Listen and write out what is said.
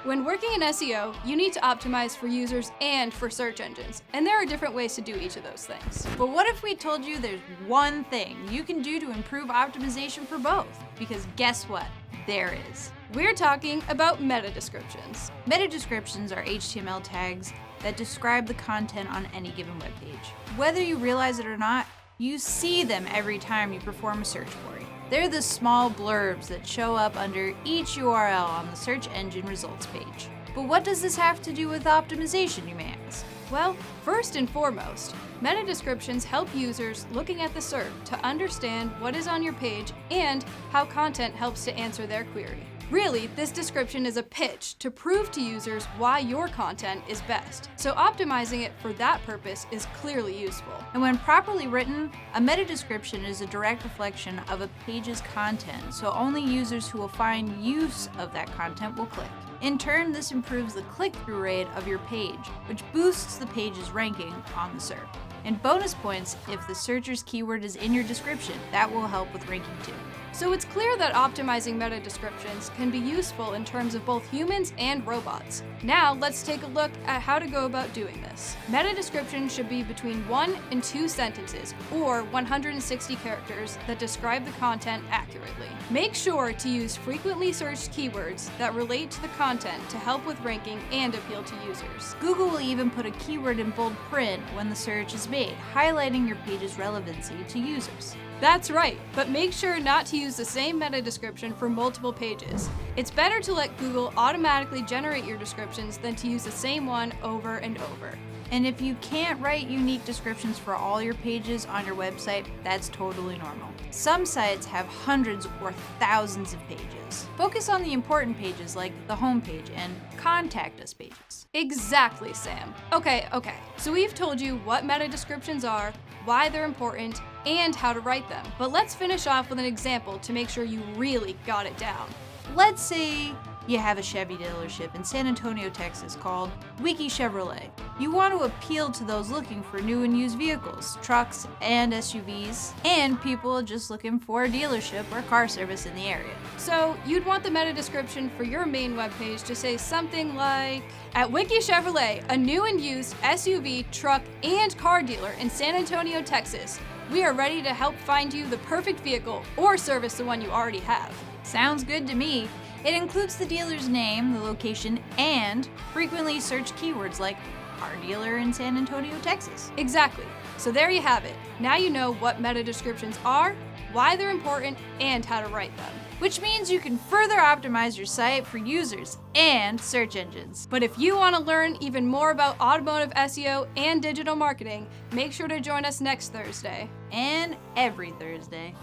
When working in SEO, you need to optimize for users and for search engines, and there are different ways to do each of those things. But what if we told you there's one thing you can do to improve optimization for both? Because guess what? There is. We're talking about meta descriptions. Meta descriptions are HTML tags that describe the content on any given web page. Whether you realize it or not, you see them every time you perform a search query. They're the small blurbs that show up under each URL on the search engine results page. But what does this have to do with optimization, you may ask? Well, first and foremost, meta descriptions help users looking at the SERP to understand what is on your page and how content helps to answer their query. Really, this description is a pitch to prove to users why your content is best. So optimizing it for that purpose is clearly useful. And when properly written, a meta description is a direct reflection of a page's content, so only users who will find use of that content will click. In turn, this improves the click-through rate of your page, which boosts the page's ranking on the SERP. And bonus points if the searcher's keyword is in your description. That will help with ranking too. So it's clear that optimizing meta descriptions can be useful in terms of both humans and robots. Now let's take a look at how to go about doing this. Meta descriptions should be between 1 and 2 sentences, or 160 characters that describe the content accurately. Make sure to use frequently searched keywords that relate to the content to help with ranking and appeal to users. Google will even put a keyword in bold print when the search is made, highlighting your page's relevancy to users. That's right, but make sure not to use the same meta description for multiple pages. It's better to let Google automatically generate your descriptions than to use the same one over and over. And if you can't write unique descriptions for all your pages on your website, that's totally normal. Some sites have hundreds or thousands of pages. Focus on the important pages like the home page and contact us pages. Exactly, Sam. Okay, so we've told you what meta descriptions are, why they're important, and how to write them. But let's finish off with an example to make sure you really got it down. Let's say you have a Chevy dealership in San Antonio, Texas called Wiki Chevrolet. You want to appeal to those looking for new and used vehicles, trucks and SUVs, and people just looking for a dealership or car service in the area. So you'd want the meta description for your main webpage to say something like, at Wiki Chevrolet, a new and used SUV, truck, and car dealer in San Antonio, Texas. We are ready to help find you the perfect vehicle or service the one you already have. Sounds good to me. It includes the dealer's name, the location, and frequently searched keywords like car dealer in San Antonio, Texas. Exactly. So there you have it. Now you know what meta descriptions are, why they're important, and how to write them. Which means you can further optimize your site for users and search engines. But if you want to learn even more about automotive SEO and digital marketing, make sure to join us next Thursday. And every Thursday.